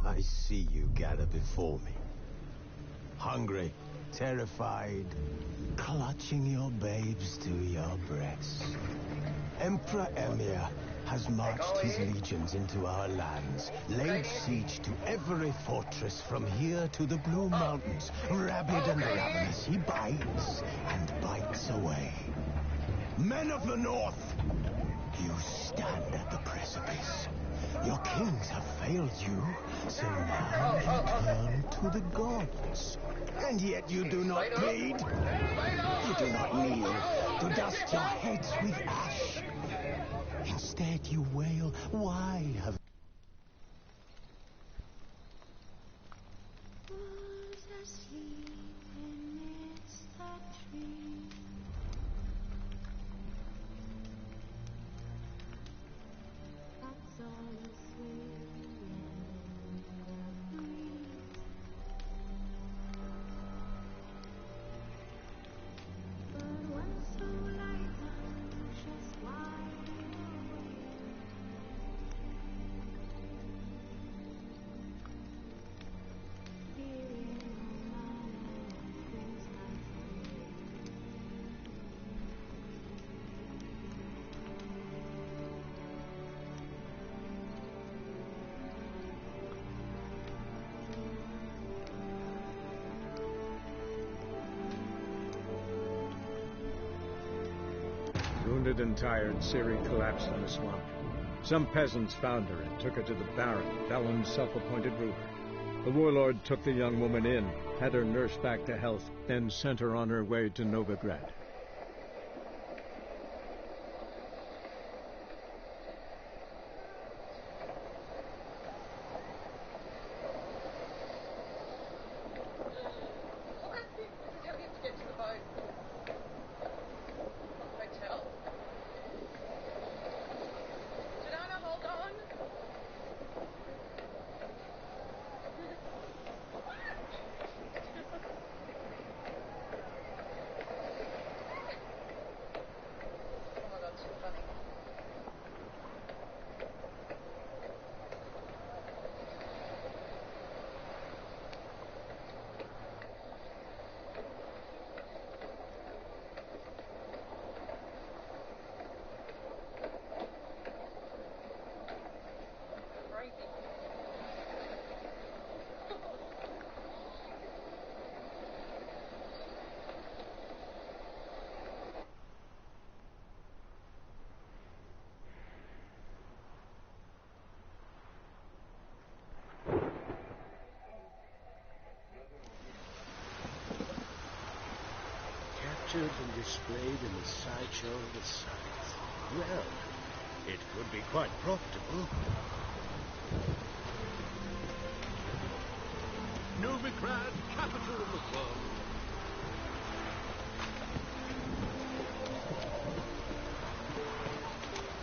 I see you gather before me. Hungry, terrified, clutching your babes to your breasts. Emperor Emir has marched his legions into our lands, laid siege to every fortress from here to the Blue Mountains. Rabid and ravenous, he bites and bites away. Men of the North, you stand at the precipice. Your kings have failed you, so now you turn to the gods. And yet you do not plead. You do not kneel to dust your heads with ash. Instead you wail, why have... Wounded and tired, Ciri collapsed in the swamp. Some peasants found her and took her to the Baron, Balin's self-appointed ruler. The warlord took the young woman in, had her nursed back to health, then sent her on her way to Novigrad. Captured and displayed in the sideshow of the science. Well, it could be quite profitable. Novigrad, capital of the world.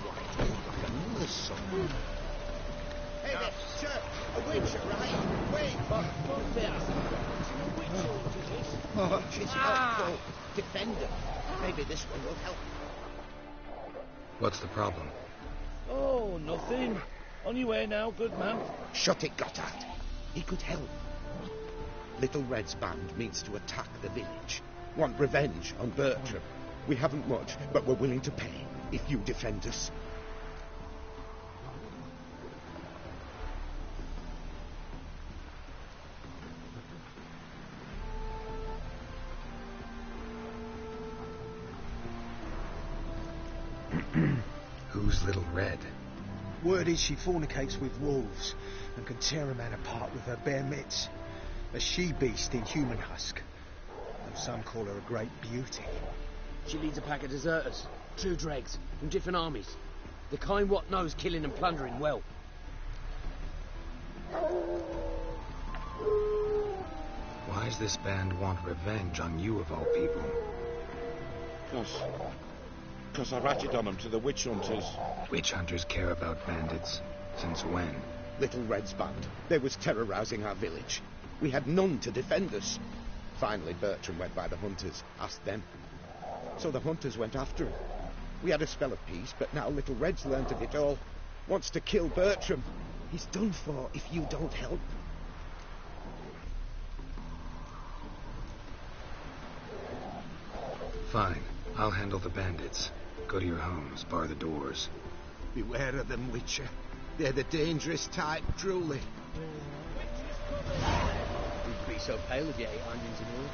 Why, the sun. Hey there, sir! A witch, right? Wait, what there? Oh, she's helpful. Defender. Maybe this one will help. What's the problem? Oh, nothing. On your way now, good man. Shut it, Gotthard. He could help. Little Red's band means to attack the village. Want revenge on Bertram. We haven't much, but we're willing to pay if you defend us. Who's Little Red? Word is she fornicates with wolves and can tear a man apart with her bare mitts. A she-beast in human husk. And some call her a great beauty. She leads a pack of deserters, true dregs, from different armies. The kind what knows killing and plundering well. Why's this band want revenge on you of all people? Because I ratted on them to the witch hunters. Witch hunters care about bandits. Since when? Little Red's band. They was terrorizing our village. We had none to defend us. Finally, Bertram went by the hunters, asked them. So the hunters went after him. We had a spell of peace, but now Little Red's learnt of it all. Wants to kill Bertram. He's done for if you don't help. Fine. I'll handle the bandits. Go to your homes, bar the doors. Beware of them, Witcher. They're the dangerous type, truly. You'd be so pale if you ate onions and all.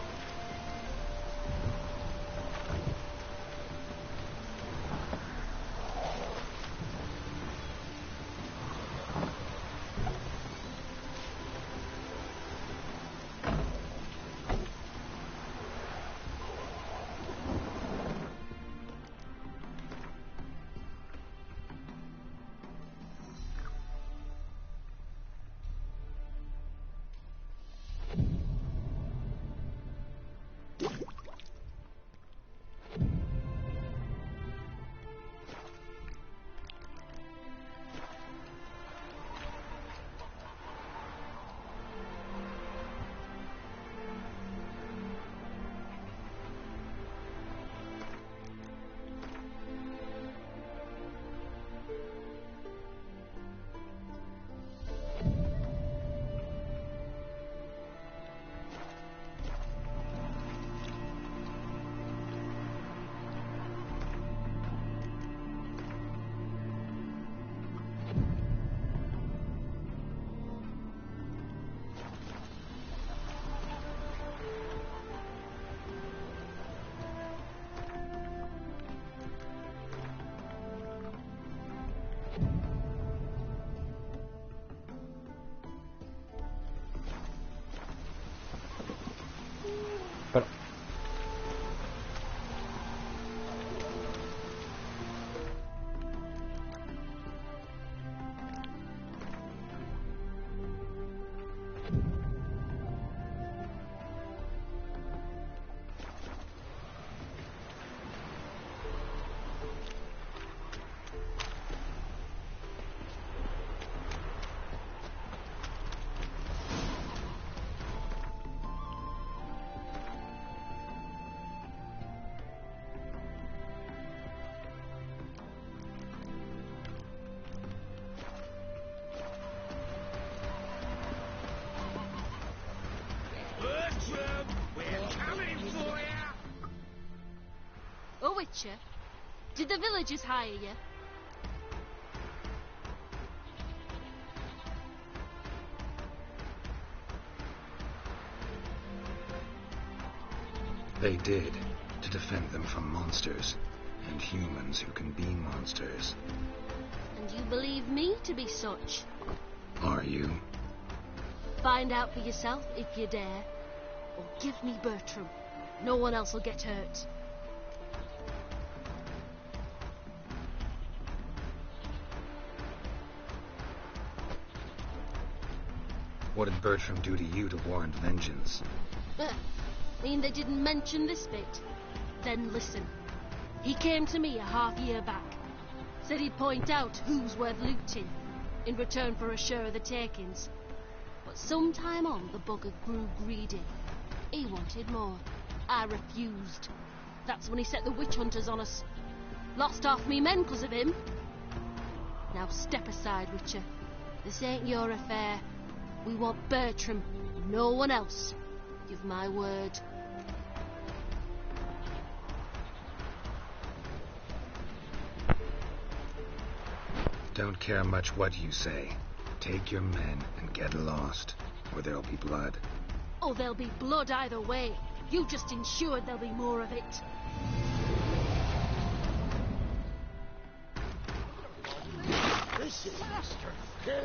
Oh, Witcher, did the villagers hire you? They did, to defend them from monsters, and humans who can be monsters. And you believe me to be such? Are you? Find out for yourself if you dare. Or give me Bertram. No one else will get hurt. What did Bertram do to you to warrant vengeance? Mean they didn't mention this bit? Then listen. He came to me a half-year back. Said he'd point out who's worth looting, in return for a share of the takings. But some time on, the bugger grew greedy. He wanted more. I refused. That's when he set the witch hunters on us. Lost half me men because of him. Now step aside, Witcher. This ain't your affair. We want Bertram, no one else. Give my word. Don't care much what you say. Take your men and get lost, or there'll be blood. Oh, there'll be blood either way. You just ensured there'll be more of it. This is Master. Get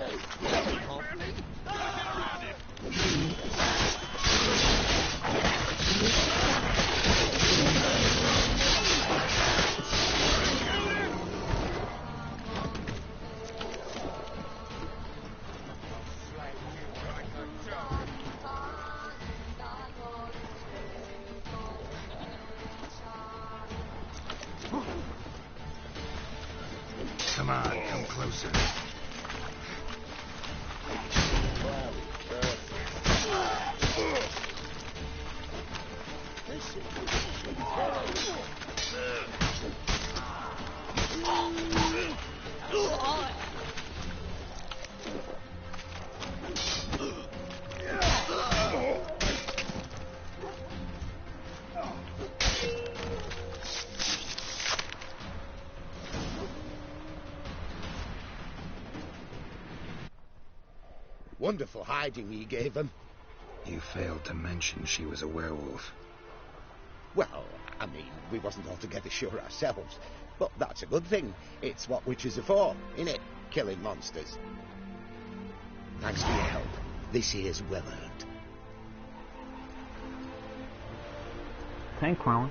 Come on, come closer. Wonderful hiding he gave them. You failed to mention she was a werewolf. Well, I mean, we wasn't altogether sure ourselves. But that's a good thing. It's what witches are for, innit? Killing monsters. Thanks for your help. This here's well earned. Thank Crown.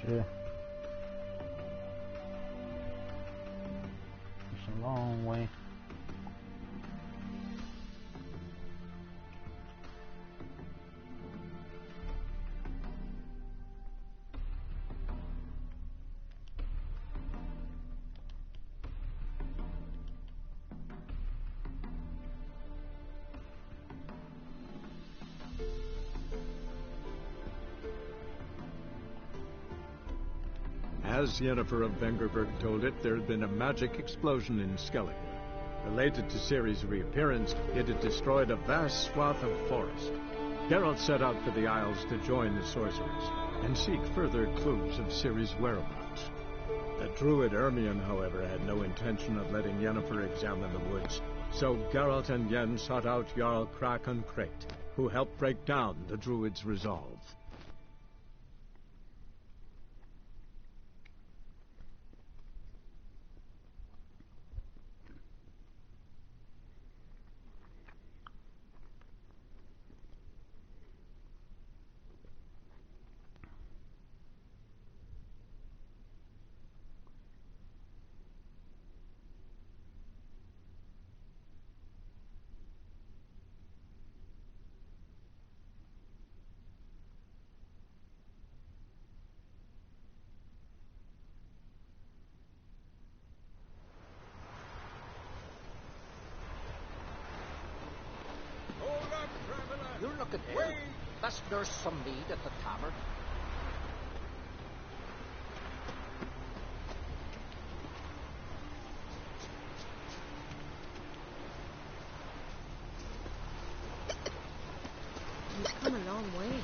Sure. It's a long way. As Yennefer of Vengerberg told it, there had been a magic explosion in Skellige. Related to Ciri's reappearance, it had destroyed a vast swath of forest. Geralt set out for the Isles to join the sorcerers and seek further clues of Ciri's whereabouts. The druid Ermion, however, had no intention of letting Yennefer examine the woods, so Geralt and Yen sought out Jarl Krakon Crate, who helped break down the druid's resolve. You look at there. That's Nurse some mead at the tavern. You've come a long way.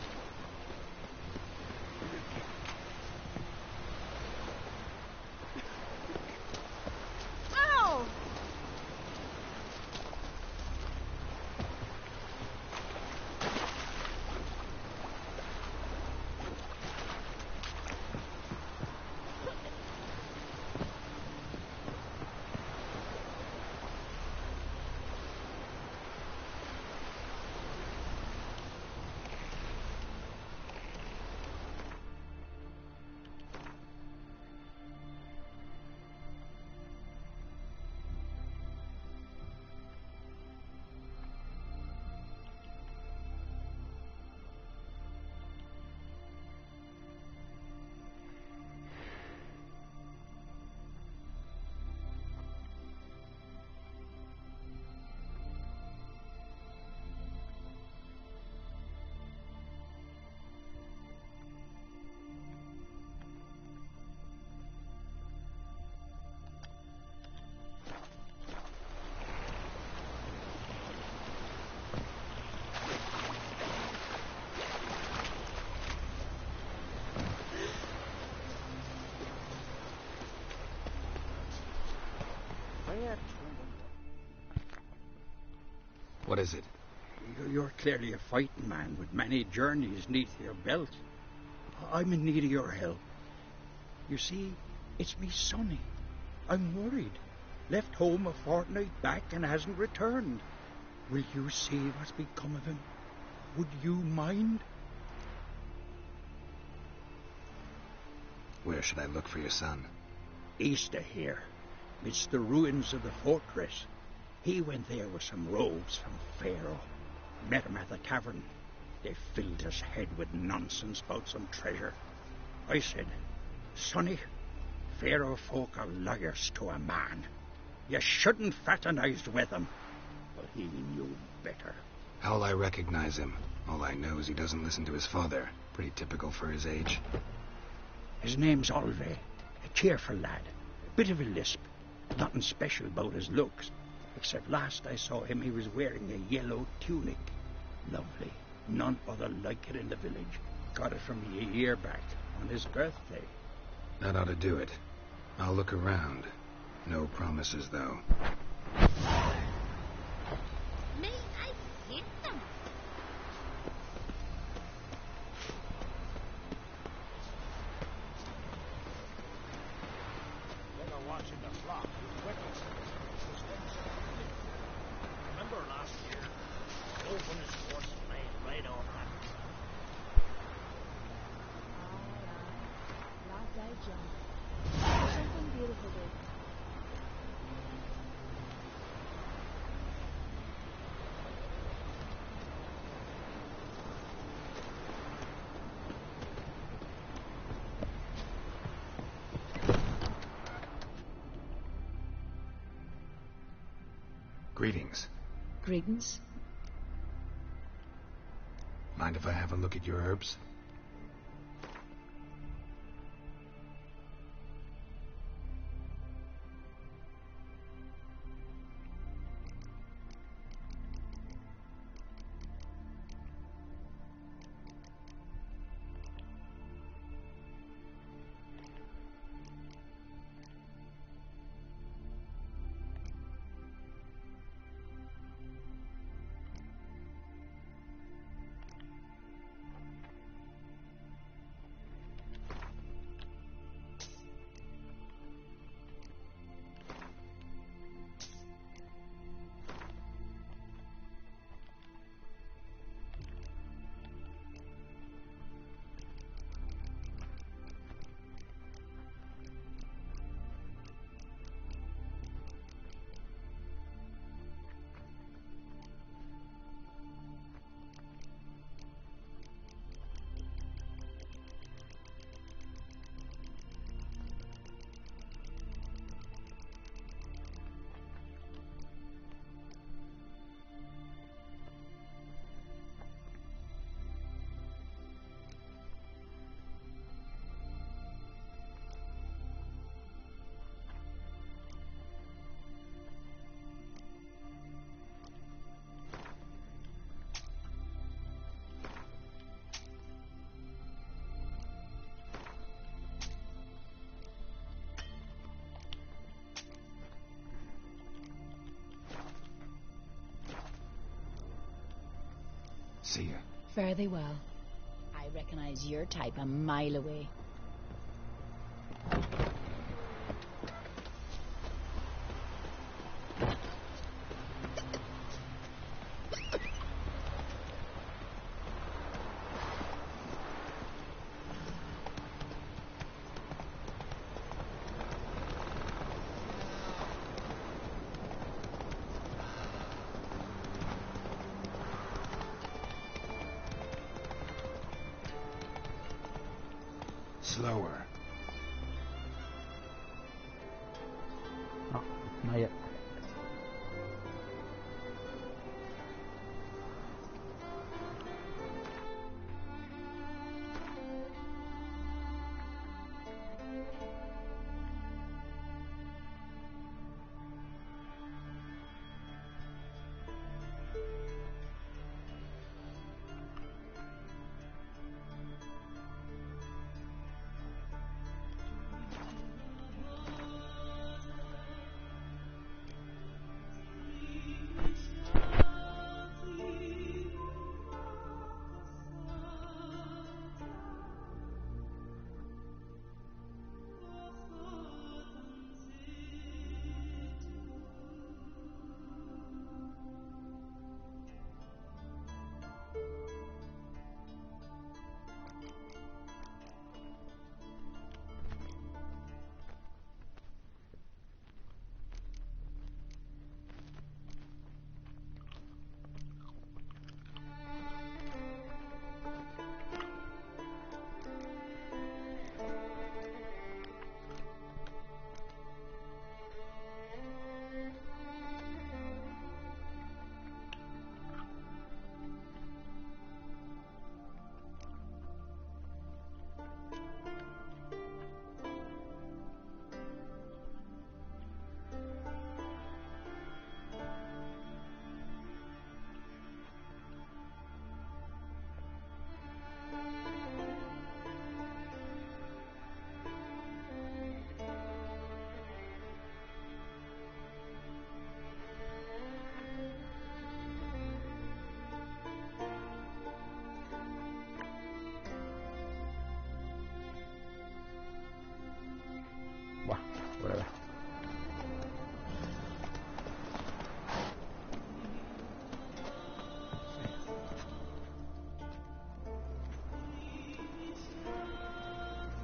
Ow! there. What is it? You're clearly a fighting man with many journeys neath your belt. I'm in need of your help. You see, it's me Sonny. I'm worried. Left home a fortnight back and hasn't returned. Will you see what's become of him? Would you mind? Where should I look for your son? East of here, midst the ruins of the fortress. He went there with some rogues from Pharaoh. Met him at the tavern. They filled his head with nonsense about some treasure. I said, Sonny, Pharaoh folk are liars to a man. You shouldn't fraternize with him. But he knew better. How'll I recognize him? All I know is he doesn't listen to his father. Pretty typical for his age. His name's Olve, a cheerful lad. Bit of a lisp. Nothing special about his looks. Except last I saw him, he was wearing a yellow tunic. Lovely. None other like it in the village. Got it from me a year back, on his birthday. That ought to do it. I'll look around. No promises, though. Me, I've seen them. Better watching the flock with weapons. Remember last year? Open his horse and laid right on that. Last night, John. There's something beautiful there. Greetings. Greetings. Mind if I have a look at your herbs? See ya. Fare thee well. I recognize your type a mile away. Slower. No, not yet.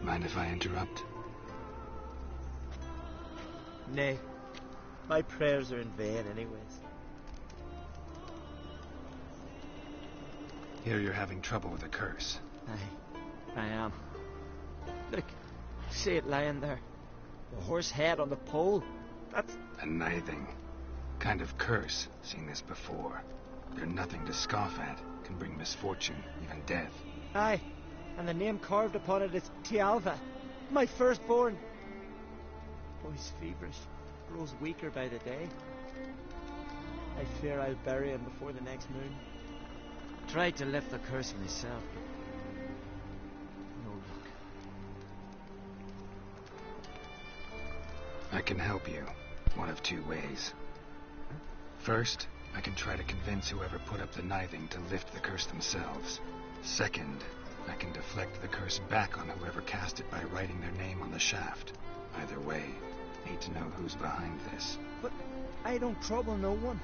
Mind if I interrupt? Nay. My prayers are in vain anyways. Here you're having trouble with a curse. I am. Look, see it lying there. The horse head on the pole. That's... A nithing. Kind of curse. Seen this before. They're nothing to scoff at. Can bring misfortune, even death. Aye, and the name carved upon it is Tialva, my firstborn. Boy's feverish, grows weaker by the day. I fear I'll bury him before the next moon. Tried to lift the curse myself, but no luck. I can help you. One of two ways. First, I can try to convince whoever put up the nithing to lift the curse themselves. Second, I can deflect the curse back on whoever cast it by writing their name on the shaft. Either way, need to know who's behind this. But I don't trouble no one.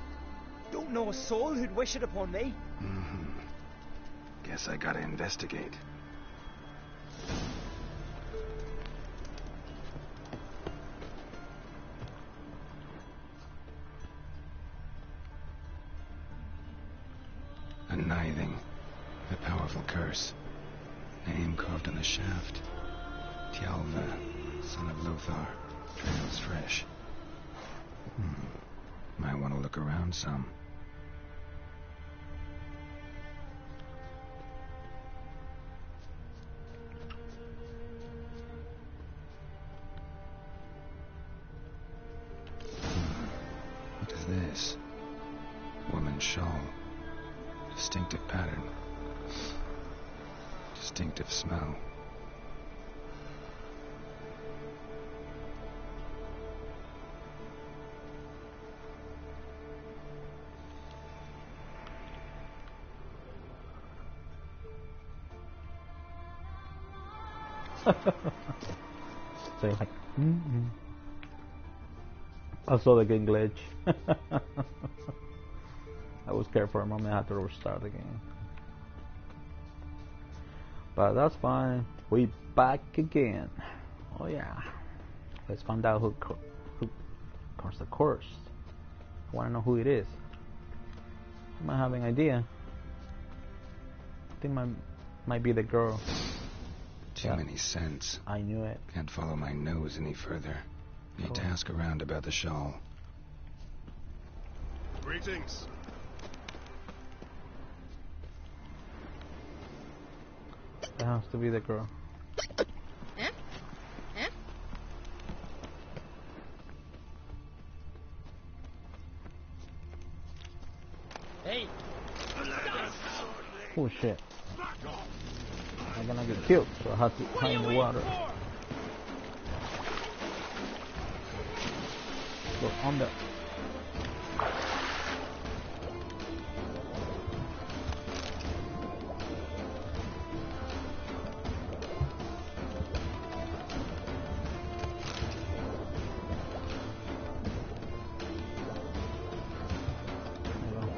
Don't know a soul who'd wish it upon me. Guess I gotta investigate. A nithing. A powerful curse. Name carved on the shaft. Tialva, son of Lothar. Trails fresh. Might want to look around some. What is this? Woman's shawl. Distinctive pattern. Distinctive smell. So you're like, I saw the game glitch. I was scared for a moment. I had to restart the game, but that's fine. We back again. Oh yeah, let's find out who caused the curse. I want to know who it is. I might have an idea. I think might be the girl. Too many scents. I knew it. Can't follow my nose any further. Need to ask around about the shawl. Greetings. That has to be the girl. Eh? Eh? Hey! Oh shit. I'm gonna get killed, so I have to hide in the water. Go under.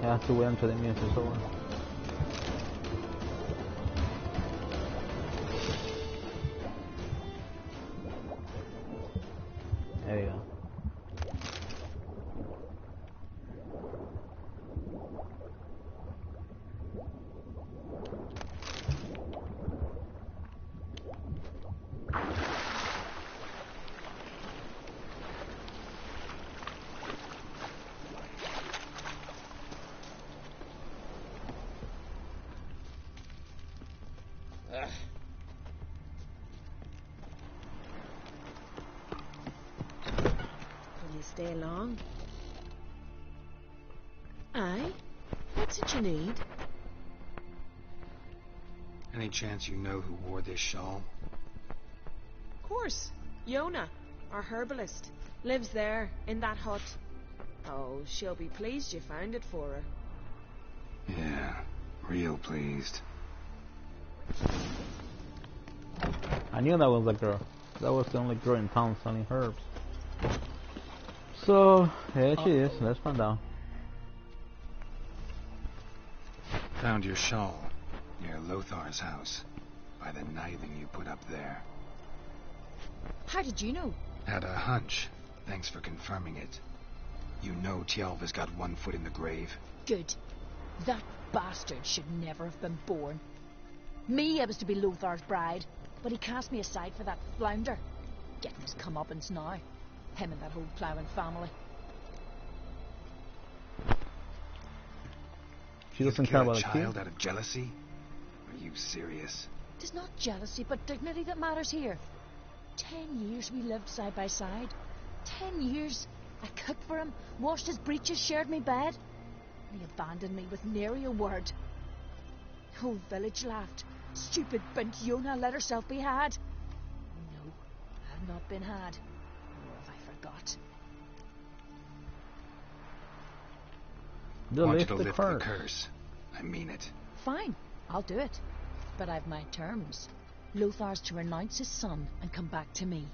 I have to wait until the music is over. There you go. Will you stay long? Aye? What's it you need? Any chance you know who wore this shawl? Of course. Yona, our herbalist, lives there, in that hut. Oh, she'll be pleased you found it for her. Yeah, real pleased. I knew that was the girl. That was the only girl in town selling herbs. So, here she is. Let's find out. Found your shawl near Lothar's house by the nithing you put up there. How did you know? Had a hunch. Thanks for confirming it. You know Tialva's got one foot in the grave. Good. That bastard should never have been born. Me, I was to be Lothar's bride, but he cast me aside for that flounder. Getting his comeuppance now. Him and that whole ploughing family. She doesn't You'd care kill about a the child kid. out of jealousy? Are you serious? It is not jealousy, but dignity that matters here. 10 years we lived side by side. 10 years. I cooked for him, washed his breeches, shared my bed. And he abandoned me with nary a word. The whole village laughed. Stupid bint Yona let herself be had. No, I have not been had. Nor have I forgot. I want you to lift the curse. I mean it. Fine, I'll do it. But I've my terms. Lothar's to renounce his son and come back to me.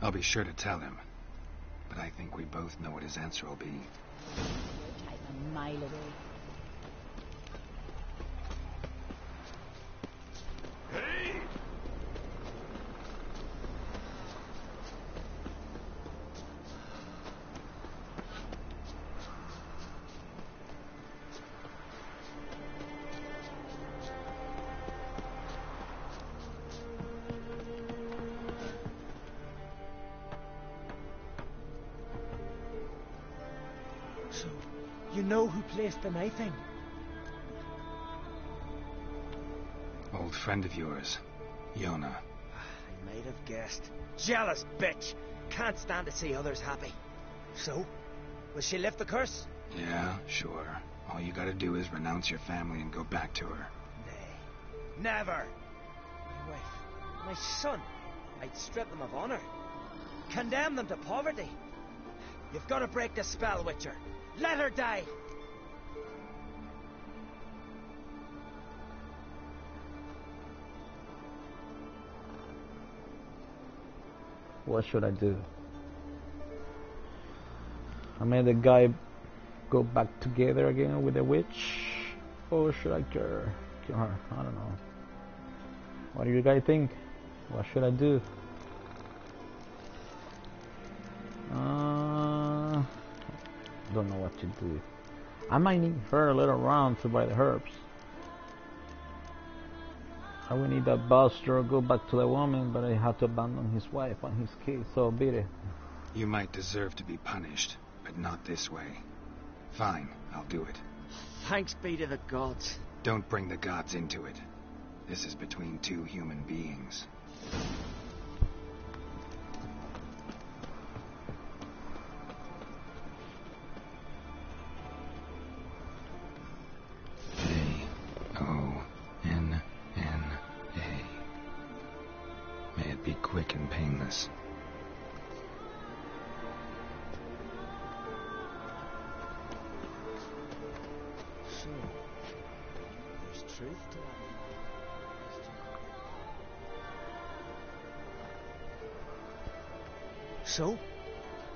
I'll be sure to tell him. But I think we both know what his answer will be. Your type a mile away. So, you know who placed the knifing? Old friend of yours, Yona. I might have guessed. Jealous bitch! Can't stand to see others happy. So, will she lift the curse? Yeah, sure. All you gotta do is renounce your family and go back to her. Nay. Never! My wife, my son. I'd strip them of honor. Condemn them to poverty. You've got to break the spell, Witcher. Let her die! What should I do? I made the guy go back together again with the witch, or should I kill her? I don't know. What do you guys think? What should I do? Don't know what to do. I might need her later on to buy the herbs. I will need that bastard go back to the woman, but I have to abandon his wife and his kids, so be it. You might deserve to be punished, but not this way. Fine, I'll do it. Thanks be to the gods. Don't bring the gods into it. This is between two human beings. May it be quick and painless. So, there's truth to that. So,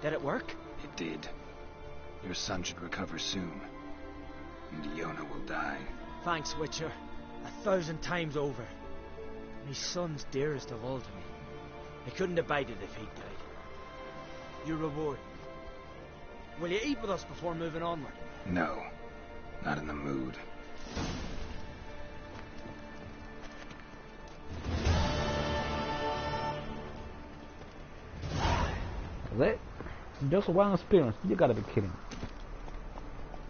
did it work? It did. Your son should recover soon. And Yona will die. Thanks, Witcher. 1,000 times over. My son's dearest of all to me. I couldn't abide it if he died. Your reward. Will you eat with us before moving onward? No. Not in the mood. That's it? Just one experience. You gotta be kidding.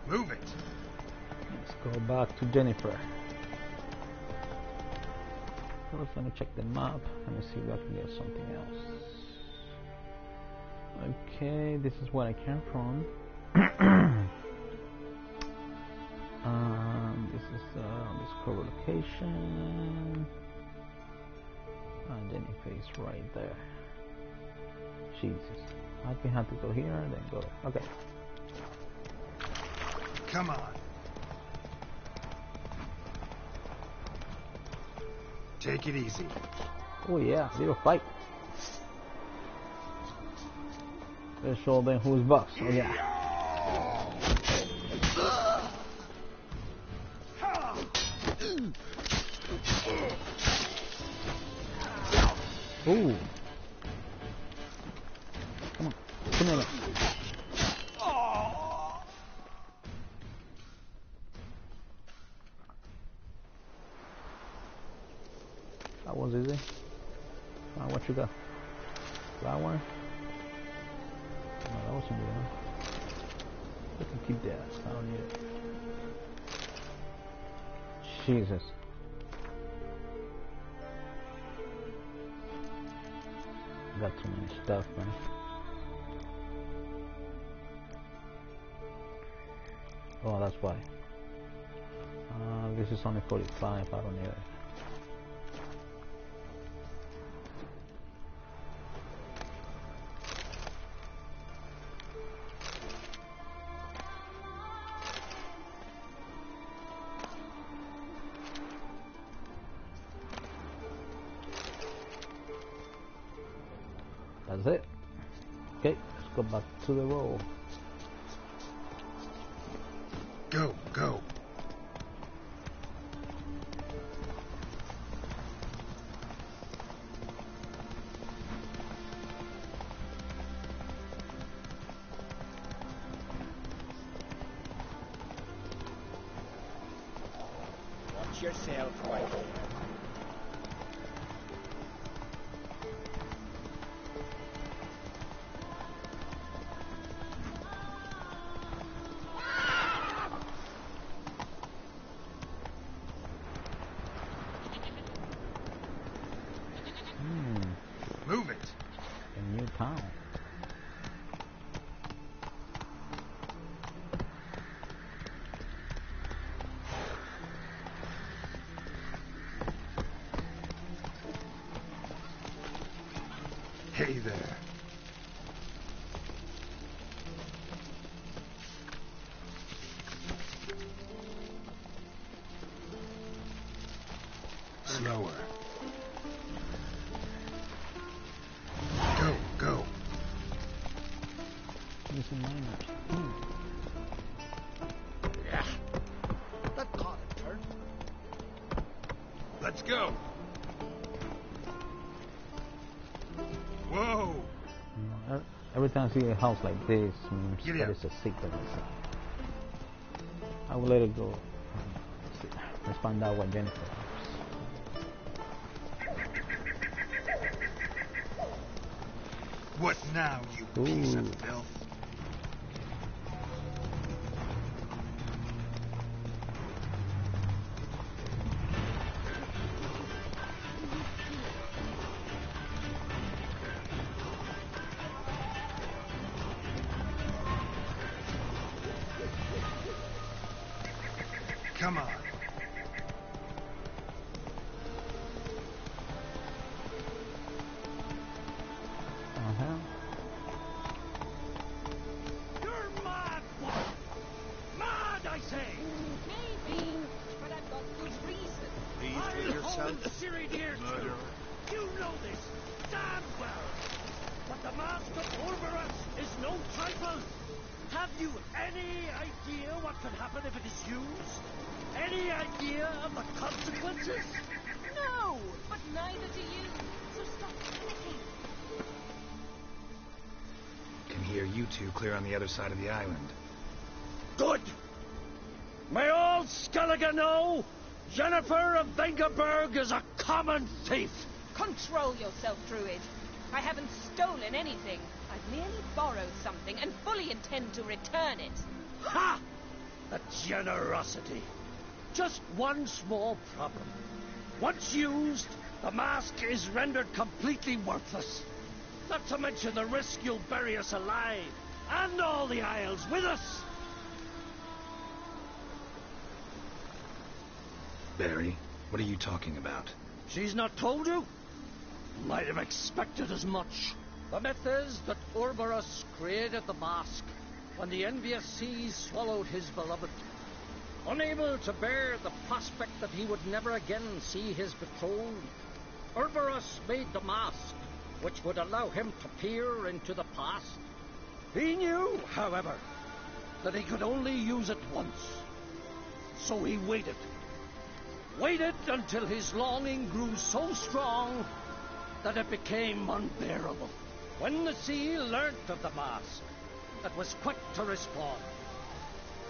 Move it! Let's go back to Jennifer. First, let me check the map. Let me see if I can get something else. Okay, this is where I came from. This is discover location. And Jennifer is right there. Jesus. I can have to go here and then go. Okay. Come on. Take it easy. Oh yeah, little fight. Let's show them who's boss. Oh yeah. Ooh. encima. That was easy. What you got? That one? No, that wasn't good enough. I can keep that. I don't need it. Jesus. Got too many stuff, man. Oh, that's why. This is only 45. I don't need it. That's it. Okay, let's go back to the road. Go, go. Watch yourself right there. Move it. A new town. Hey there. Slower. Go, go. Missing miners. Yeah. That got it, turn. Let's go. Whoa. Every time I see a house like this, means Get there out. is a secret inside. I will let it go. Let's see. Let's find out what Jennifer has. What now, you piece of filth? Come on. You're mad, boy! Mad, I say! Maybe, but I've got good reason. Please do yourself. Siri, dear, you know this damn well. But the mask of Orberus is no trifle. Have you any idea what could happen if it is used? Any idea of the consequences? No, but neither do you. So stop panicking. Can hear you two clear on the other side of the island. Good. May all Skellige know Jennifer of Vengerberg is a common thief. Control yourself, Druid. I haven't stolen anything. I've merely borrowed something and fully intend to return it. Ha! A generosity. Just one small problem. Once used, the mask is rendered completely worthless. Not to mention the risk you'll bury us alive, and all the Isles with us. Barry, what are you talking about? She's not told you? Might have expected as much. The myth is that Orberus created the mask when the envious seas swallowed his beloved. Unable to bear the prospect that he would never again see his betrothed, Orberus made the mask, which would allow him to peer into the past. He knew, however, that he could only use it once. So he waited. Waited until his longing grew so strong that it became unbearable. When the sea learnt of the mask, it was quick to respond.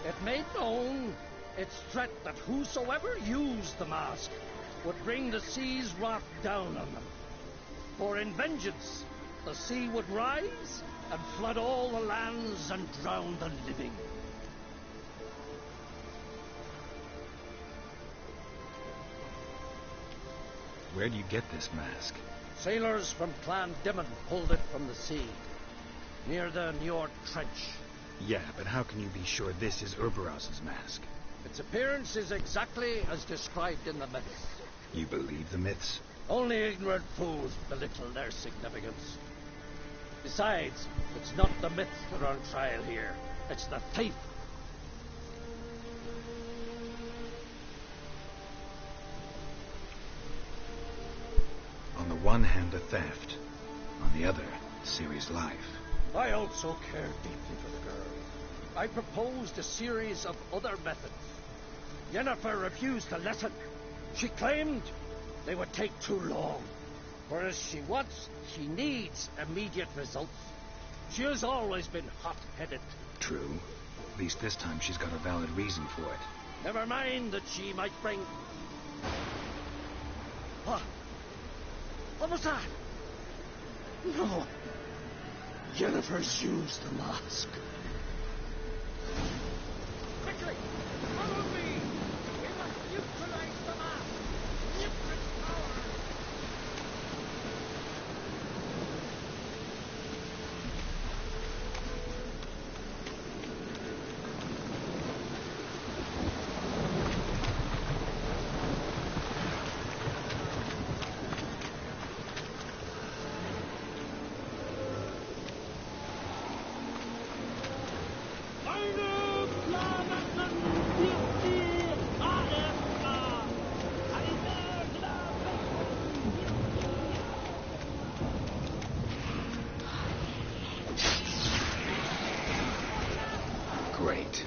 It made known its threat that whosoever used the mask would bring the sea's wrath down on them. For in vengeance, the sea would rise and flood all the lands and drown the living. Where do you get this mask? Sailors from Clan Dimon pulled it from the sea, near the Njord Trench. Yeah, but how can you be sure this is Urberos's mask? Its appearance is exactly as described in the myths. You believe the myths? Only ignorant fools belittle their significance. Besides, it's not the myths that are on trial here. It's the thief. On the one hand, a theft. On the other, Ciri's life. I also care deeply for the girl. I proposed a series of other methods. Yennefer refused to listen. She claimed they would take too long. Whereas she needs immediate results. She has always been hot-headed. True. At least this time she's got a valid reason for it. Never mind that she might bring... What was that? No. Yennefer's used the mask. Quickly! Follow me! We must neutralize the mask! Nuke its power! Great.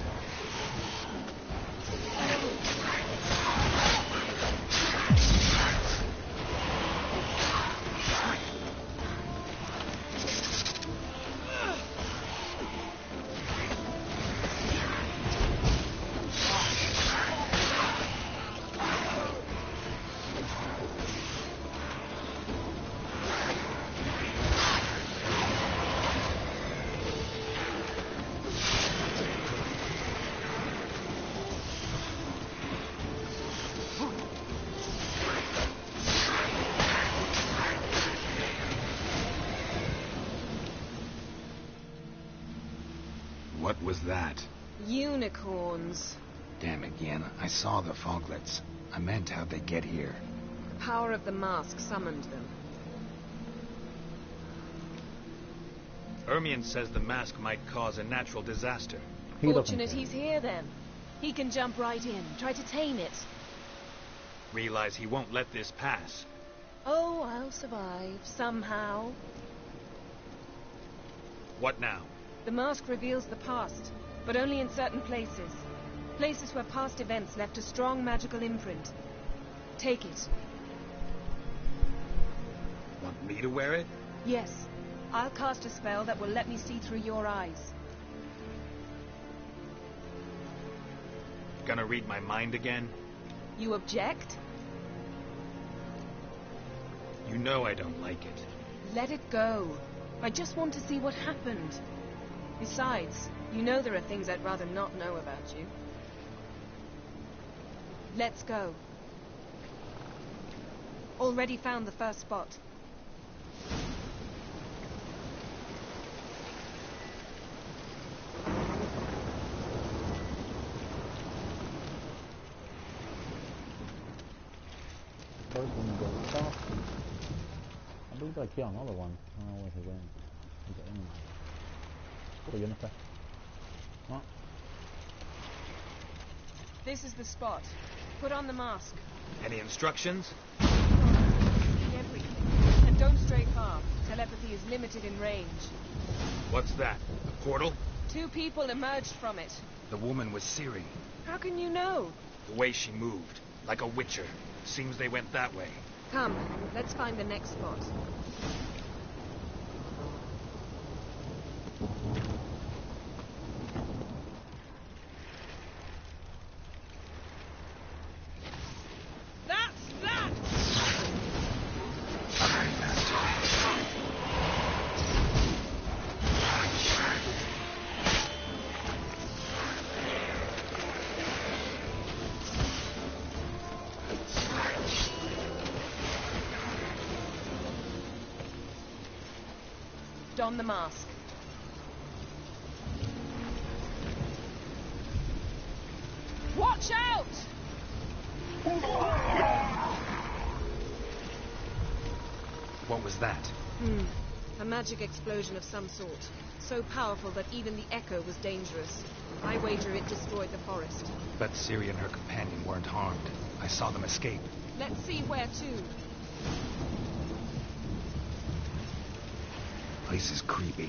What was that? Unicorns. Damn it, Yen. I saw the foglets. I meant how'd they get here. The power of the mask summoned them. Ermion says the mask might cause a natural disaster. Fortunate he's here, then. He can jump right in, try to tame it. Realize he won't let this pass. Oh, I'll survive, somehow. What now? The mask reveals the past, but only in certain places. Places where past events left a strong magical imprint. Take it. Want me to wear it? Yes. I'll cast a spell that will let me see through your eyes. Gonna read my mind again? You object? You know I don't like it. Let it go. I just want to see what happened. Besides, you know there are things I'd rather not know about you. Let's go. Already found the first spot. First one goes soft. I believe I killed another one. I don't know where he went. He's an enemy. Go, Yennefer. Come on. This is the spot. Put on the mask. Any instructions? Everything. And don't stray far. Telepathy is limited in range. What's that? A portal? 2 people emerged from it. The woman was Ciri. How can you know? The way she moved. Like a witcher. Seems they went that way. Come, let's find the next spot. Don the mask. Watch out! What was that? A magic explosion of some sort. So powerful that even the echo was dangerous. I wager it destroyed the forest. But Ciri and her companion weren't harmed. I saw them escape. Let's see where to. Place is creepy.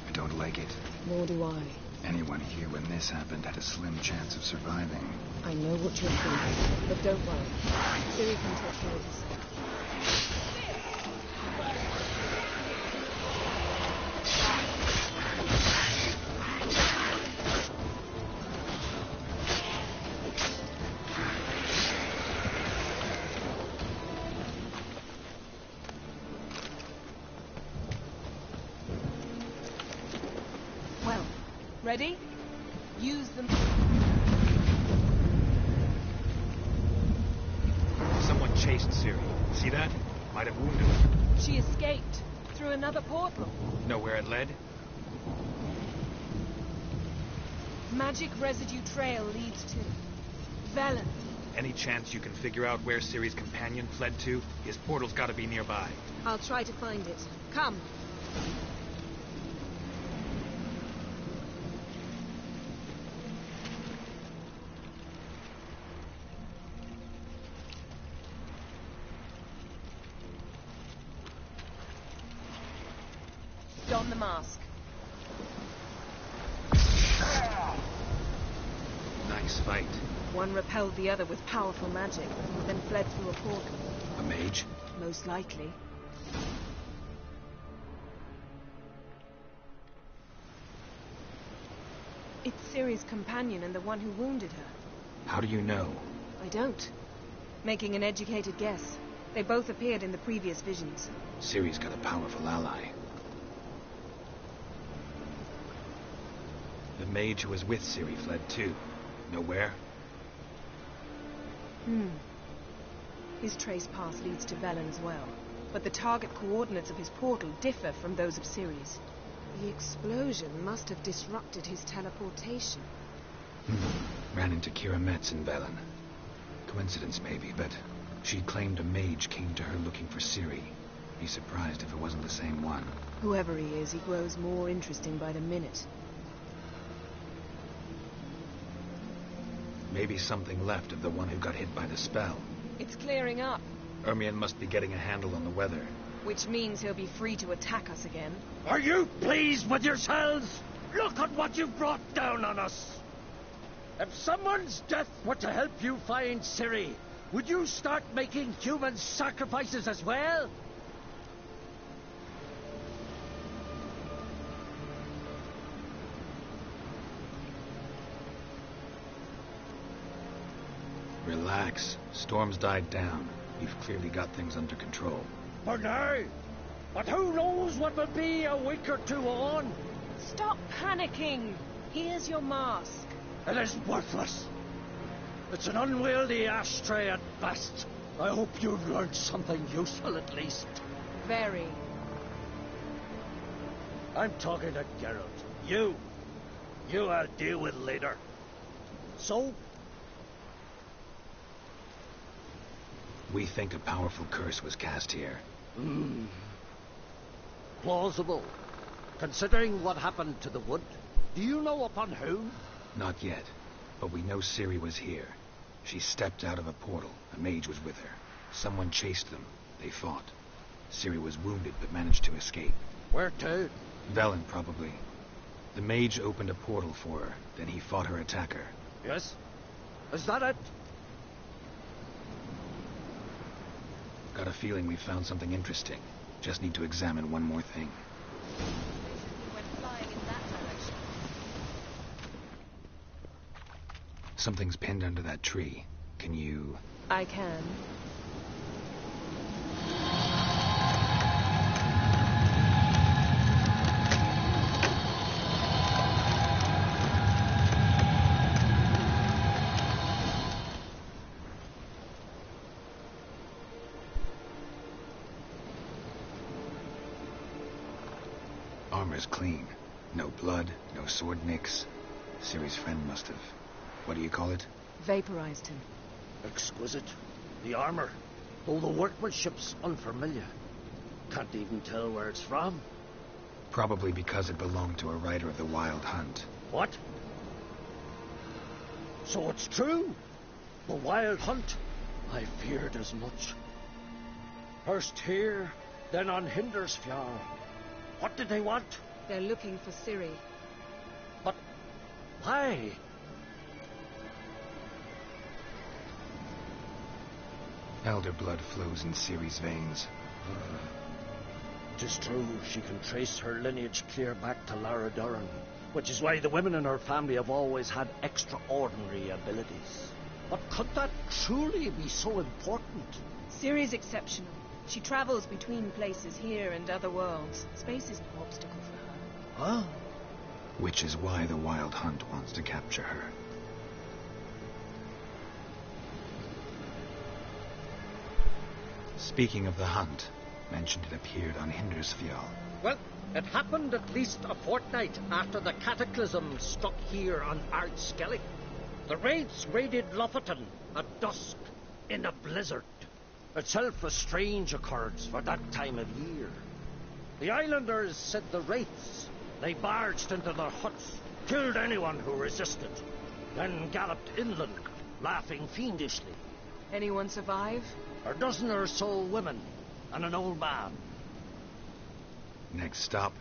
I don't like it. Nor do I. Anyone here when this happened had a slim chance of surviving. I know what you're thinking, but don't worry. Ciri can take care of herself. Well, ready? Use them. Someone chased Ciri. See that? Might have wounded her. She escaped through another portal. Know where it led? Magic residue trail leads to Velen. Any chance you can figure out where Ciri's companion fled to? His portal's gotta be nearby. I'll try to find it. Come. Don the mask. Nice fight. One repelled the other with powerful magic, then fled through a portal. A mage? Most likely. It's Ciri's companion and the one who wounded her. How do you know? I don't. Making an educated guess. They both appeared in the previous visions. Ciri's got a powerful ally. The mage who was with Ciri fled too. Know where? His trace path leads to Velen as well. But the target coordinates of his portal differ from those of Ciri's. The explosion must have disrupted his teleportation. Ran into Kira Metz in Velen. Coincidence maybe, but she claimed a mage came to her looking for Ciri. Be surprised if it wasn't the same one. Whoever he is, he grows more interesting by the minute. Maybe something left of the one who got hit by the spell. It's clearing up, Ermion must be getting a handle on the weather. which means he'll be free to attack us again. Are you pleased with yourselves? Look at what you've brought down on us. If someone's death were to help you find Ciri, would you start making human sacrifices as well? Relax. Storm's died down. You've clearly got things under control. For now. But who knows what will be a week or two on? Stop panicking. Here's your mask. It is worthless. It's an unwieldy ashtray at best. I hope you've learned something useful at least. Very. I'm talking to Geralt. You I'll deal with later. So, We think a powerful curse was cast here. Plausible. Considering what happened to the wood, do you know upon whom? Not yet, but we know Ciri was here. She stepped out of a portal. A mage was with her. Someone chased them. They fought. Ciri was wounded but managed to escape. Where to? Velen, probably. The mage opened a portal for her. Then he fought her attacker. Yes? Is that it? Got a feeling we found something interesting. Just need to examine one more thing. We went flying in that direction. Something's pinned under that tree. Can you... I can. armor's clean. No blood, no sword nicks. Ciri's friend must have... What do you call it? Vaporized him. Exquisite. The armor, though the workmanship's unfamiliar. Can't even tell where it's from. Probably because it belonged to a rider of the Wild Hunt. What? So it's true? The Wild Hunt? I feared as much. First here, then on Hindersfjall. What did they want? They're looking for Ciri. But why? Elder blood flows in Ciri's veins. Tis true, she can trace her lineage clear back to Lara Duran, which is why the women in her family have always had extraordinary abilities. But could that truly be so important? Ciri's exceptional. She travels between places here and other worlds. Space is no obstacle for her. Huh? Which is why the Wild Hunt wants to capture her. Speaking of the hunt, mentioned it appeared on Hindersfjall. Well, it happened at least a fortnight after the cataclysm struck here on Ardskellig. The raids raided Lofoten at dusk in a blizzard. Itself a strange occurrence for that time of year. The islanders said the wraiths. They barged into their huts, killed anyone who resisted, then galloped inland, laughing fiendishly. Anyone survive? A dozen or so women and an old man. Next stop,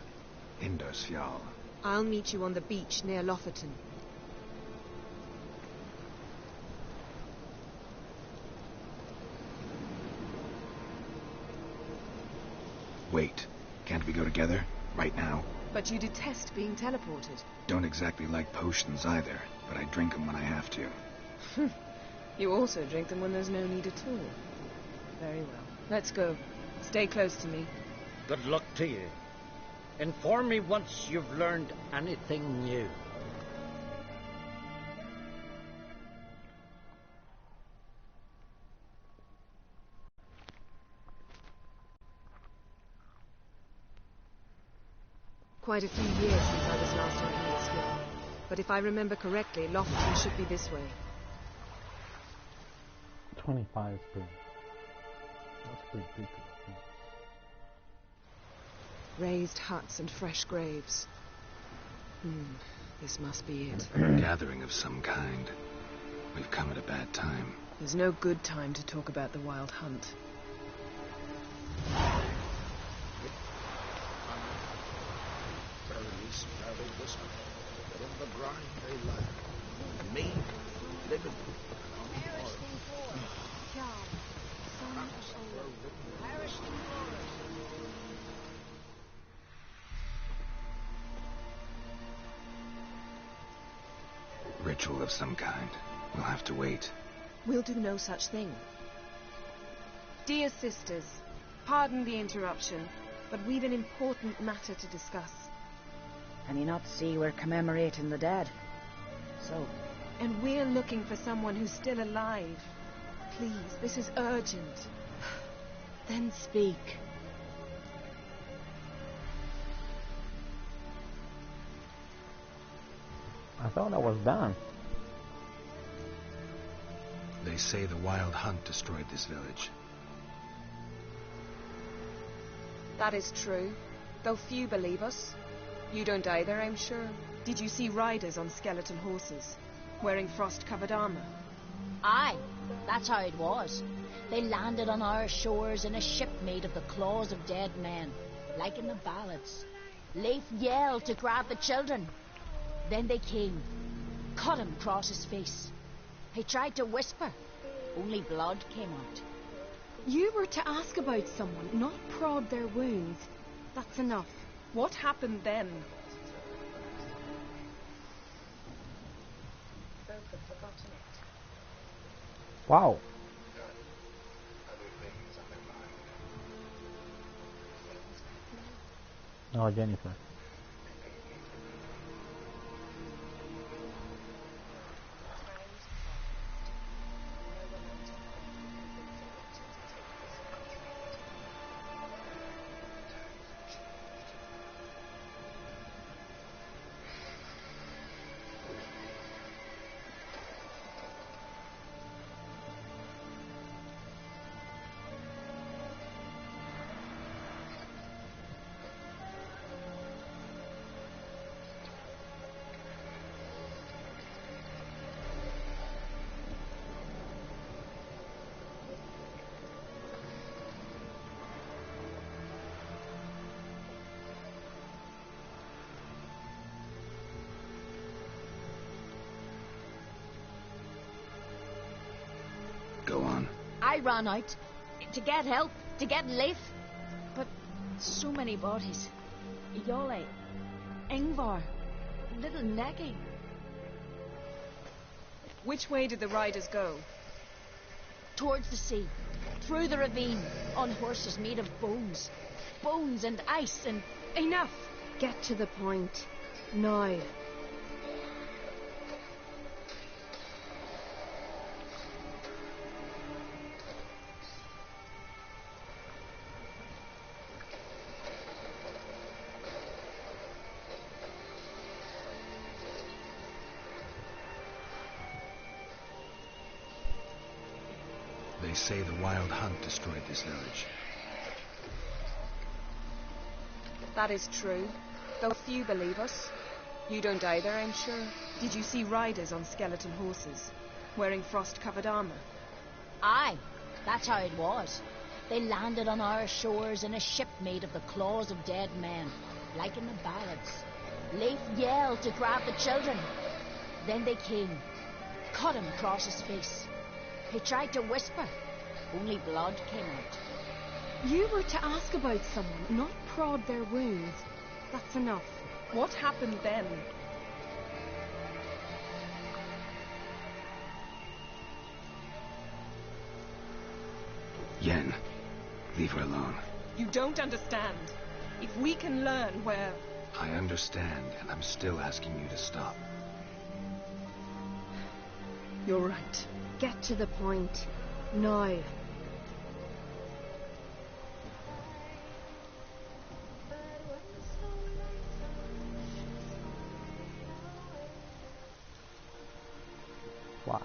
Hindersfjall. I'll meet you on the beach near Lofoten. Wait, can't we go together? Right now? But you detest being teleported. Don't exactly like potions either, but I drink them when I have to. You also drink them when there's no need at all. Very well. Let's go. Stay close to me. Good luck to you. Inform me once you've learned anything new. Quite a few years since I was last on Hindersfjall. But if I remember correctly, Lofoten should be this way. 25 is pretty. That's pretty big. Raised huts and fresh graves. This must be it. Gathering of some kind. We've come at a bad time. There's no good time to talk about the Wild Hunt. But in the grind they lie. Me, living. Ritual of some kind. We'll have to wait. We'll do no such thing. Dear sisters, pardon the interruption, but we've an important matter to discuss. Can you not see we're commemorating the dead? So? And we're looking for someone who's still alive. Please, this is urgent. Then speak. I thought I was done. They say the Wild Hunt destroyed this village. That is true, though few believe us. You don't either, I'm sure. Did you see riders on skeleton horses, wearing frost-covered armor? Aye, that's how it was. They landed on our shores in a ship made of the claws of dead men, like in the ballads. Leif yelled to grab the children. Then they came, cut him across his face. He tried to whisper, only blood came out. You were to ask about someone, not prod their wounds. That's enough. What happened then? Wow. Oh, Jennifer. ran out. To get help, to get Leif. But so many bodies. Yole, Ingvar, little Necky. Which way did the riders go? Towards the sea, through the ravine, on horses made of bones. Bones and ice and... Enough! Get to the point. Now. They say the wild hunt destroyed this village. That is true, though few believe us. You don't either, I'm sure. Did you see riders on skeleton horses, wearing frost-covered armour? Aye, that's how it was. They landed on our shores in a ship made of the claws of dead men, like in the ballads. Leif yelled to grab the children. Then they came, cut him across his face. He tried to whisper, only blood came out. You were to ask about someone, not prod their wounds. That's enough. What happened then? Yen, leave her alone. You don't understand. If we can learn where... I understand, and I'm still asking you to stop. You're right. Get to the point. Now. Wow.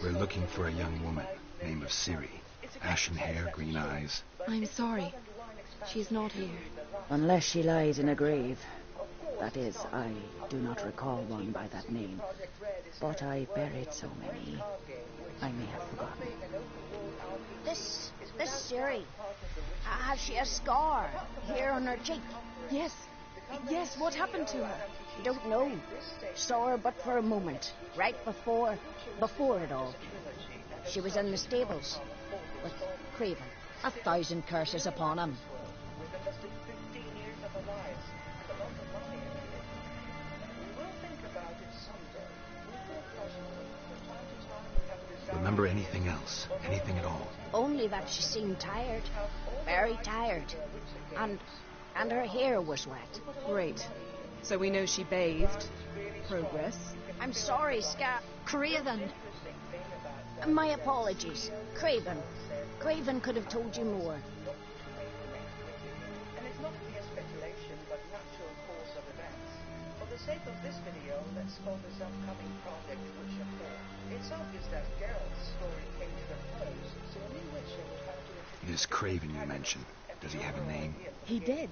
We're looking for a young woman, name of Ciri. Ashen hair, green eyes. I'm sorry. She's not here. Unless she lies in a grave. That is, I do not recall one by that name. But I buried so many, I may have forgotten. This Ciri, has she a scar here on her cheek? Yes. Yes, what happened to her? I don't know. Saw her but for a moment, right before it all. She was in the stables with Craven. 1,000 curses upon him. Remember anything else? Anything at all? Only that she seemed tired. Very tired. And her hair was wet. Great. So we know she bathed. Progress. I'm sorry, Craven. My apologies. Craven. Craven could have told you more. And it's not mere speculation, but natural course of events. For the sake of this video, let's call this upcoming project Witcher 4. It's obvious that Geralt's story came to a close, so a new Witcher would have to introduce... This Craven you mentioned, does he have a name? He did.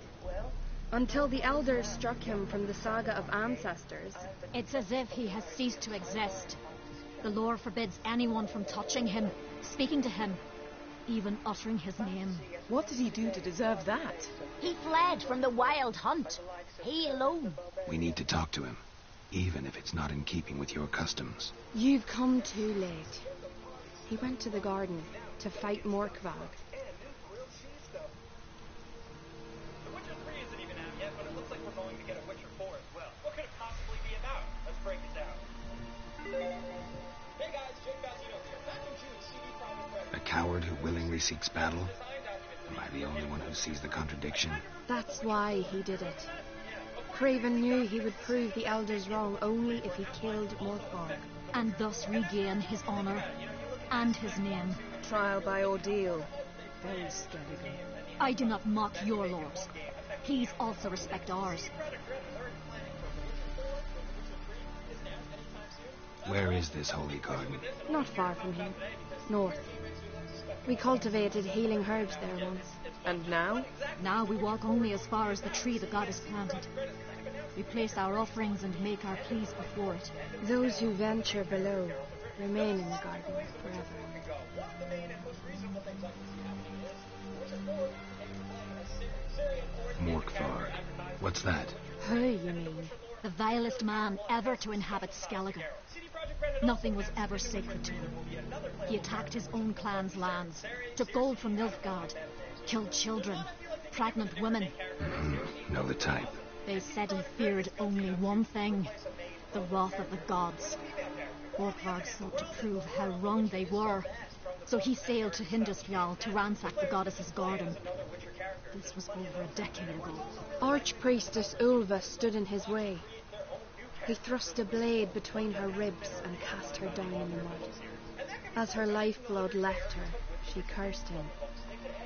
Until the elders struck him from the saga of ancestors. It's as if he has ceased to exist. The lore forbids anyone from touching him, speaking to him, even uttering his name. What did he do to deserve that? He fled from the wild hunt. He alone. We need to talk to him, even if it's not in keeping with your customs. You've come too late. He went to the garden to fight Morkvag. A coward who willingly seeks battle? Am I the only one who sees the contradiction? That's why he did it. Craven knew he would prove the elders wrong only if he killed Morkvag. And thus regain his honor and his name. Trial by ordeal. Very scary. I do not mock your laws. Please also respect ours. Where is this holy garden? Not far from here. North. We cultivated healing herbs there once. And now? Now we walk only as far as the tree the goddess planted. We place our offerings and make our pleas before it. Those who venture below remain in the garden forever. Morkvag. What's that? Her, you mean? The vilest man ever to inhabit Skellige. Nothing was ever sacred to him. He attacked his own clan's lands, took gold from Nilfgaard, killed children, pregnant women. Know the type. They said he feared only one thing, the wrath of the gods. Borgvarg sought to prove how wrong they were, so he sailed to Hindusfjall to ransack the goddess's garden. This was over a decade ago. Archpriestess Ulva stood in his way. He thrust a blade between her ribs and cast her down in the mud. As her lifeblood left her, she cursed him,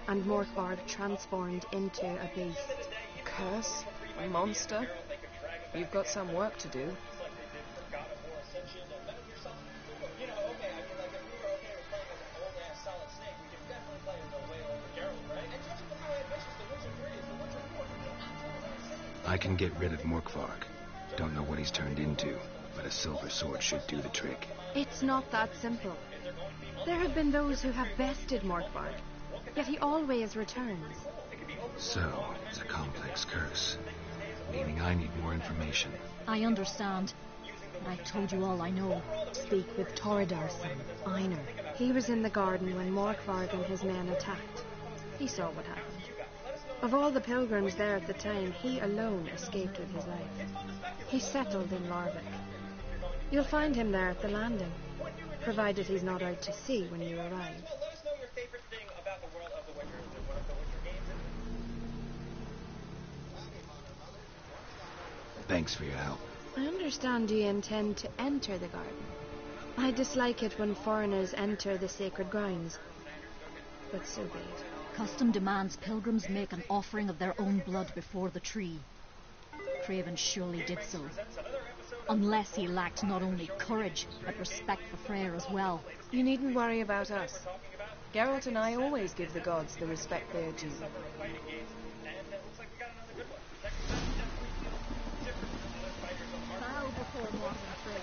and Morkvarg transformed into a beast. Curse? A monster? You've got some work to do. I can get rid of Morkvarg. Don't know what he's turned into, but a silver sword should do the trick. It's not that simple. There have been those who have bested Morkvarg, yet he always returns. So, it's a complex curse, meaning I need more information. I understand, but I've told you all I know. Speak with Torridar's son, Einar. He was in the garden when Morkvarg and his men attacked. He saw what happened. Of all the pilgrims there at the time, he alone escaped with his life. He settled in Larvik. You'll find him there at the landing, provided he's not out to sea when you arrive. Thanks for your help. I understand you intend to enter the garden. I dislike it when foreigners enter the sacred grounds, but so be it. Custom demands pilgrims make an offering of their own blood before the tree. Craven surely did so. Unless he lacked not only courage, but respect for Freyr as well. You needn't worry about us. Geralt and I always give the gods the respect they are due. Bow before Morgan Freyr.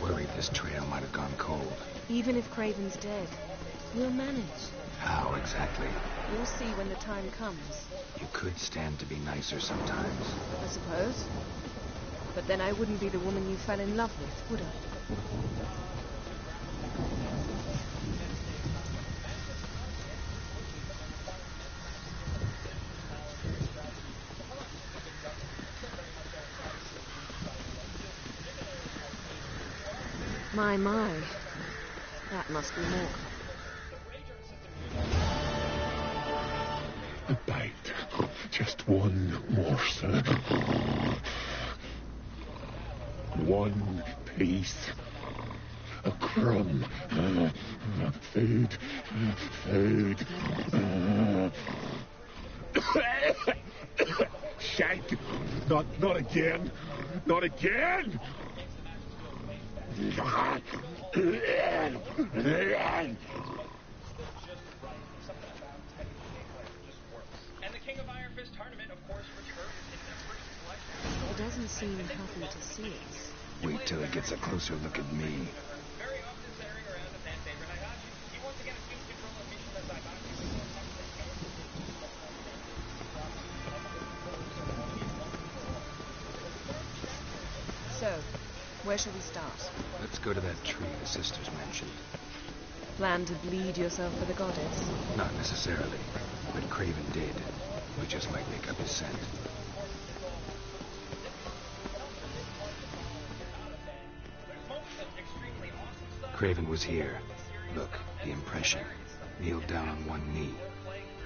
Worried this trail might have gone cold. Even if Craven's dead, we'll manage. How exactly? You'll see when the time comes. You could stand to be nicer sometimes. I suppose. But then I wouldn't be the woman you fell in love with, would I? My. That must be more. A bite. Just one morsel. One piece. A crumb. Food. Food. Shank. Not again. Not again. He doesn't seem happy to see us. Wait till he gets a closer look at me. So, where shall we start? Let's go to that tree the sisters mentioned. Plan to bleed yourself for the goddess? Not necessarily, but Craven did. We just might make up his scent. Craven was here. Look, the impression. Kneeled down on one knee.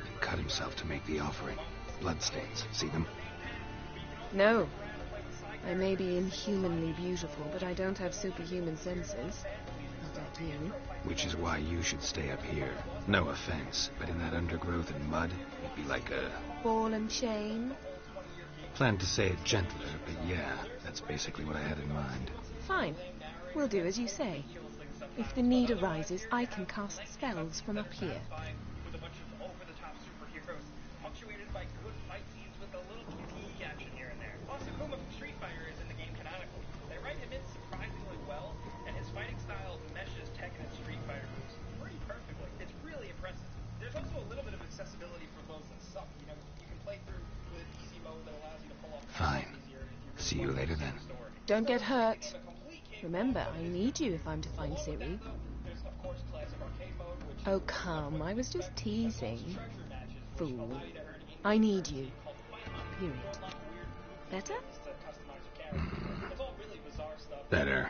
And cut himself to make the offering. Bloodstains. See them? No. I may be inhumanly beautiful, but I don't have superhuman senses. Not at you. Which is why you should stay up here. No offense, but in that undergrowth and mud, you'd be like a... Ball and chain? Planned to say it gentler, but yeah, that's basically what I had in mind. Fine. We'll do as you say. If the need arises, I can cast spells from up here. Don't get hurt. Remember, I need you if I'm to find Ciri. Oh, come. I was just teasing. Fool. I need you. Period. Better? Better.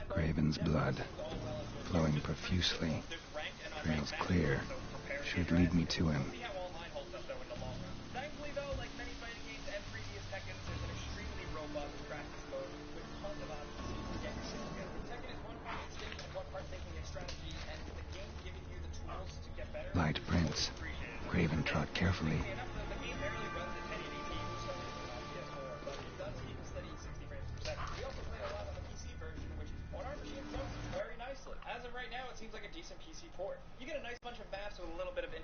Graven's blood, flowing profusely, trails clear, should lead me to him. Light prints. Graven trod carefully. As of right now, it seems like a decent PC port. You get a nice bunch of maps with a little bit of